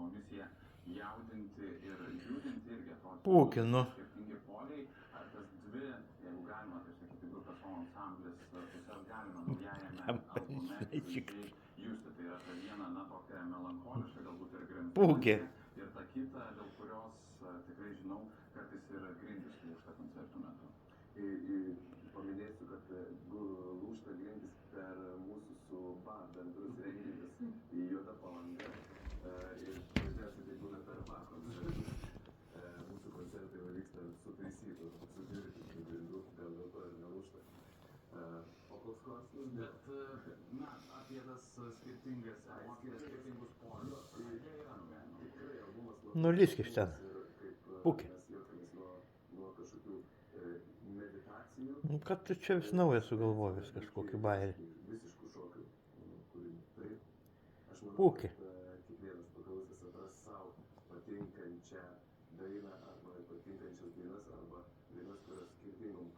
savo misiją jaudinti ir judinti irgi atrodo Pūkinu. skirtingi poliai. Ar tas dvi, jeigu galima taip sakyti, grupės solo ansamblis pusės galima naujajame albume akivaizdžiai justi. Tai yra ta viena, na, tokia melancholiška, galbūt ir grimzdanti, ir ta kita, dėl kurios tikrai žinau, kartais ir grindys lūžta koncertų metu. Paminėsiu, kad lūžta grindys per mūsų su bendrus renginius į Juodą Palangą. Ir dažniausiai tai būna per koncertus. Mūsų koncertai vyksta sutaisytų, sutvirtintų grindų, dėl to ir nelūžta. O koks klausimas? Bet, na, apie tas skirtingas emocijas, skirtingus polius, jie yra nugalima. Tikrai albumas Nulysk iš ten. Pūki. Mes juokiamės nuo kažkokių meditacijų. Nu, kad tu čia vis naują sugalvojęs kažkokį bairį. Visiškų šokių kūrinių. Taip. Aš manau, Pūki. kad kiekvienas paklausęs atras savo patinkančią dainą arba patinkančias dainas arba dainas, kurios skirtingom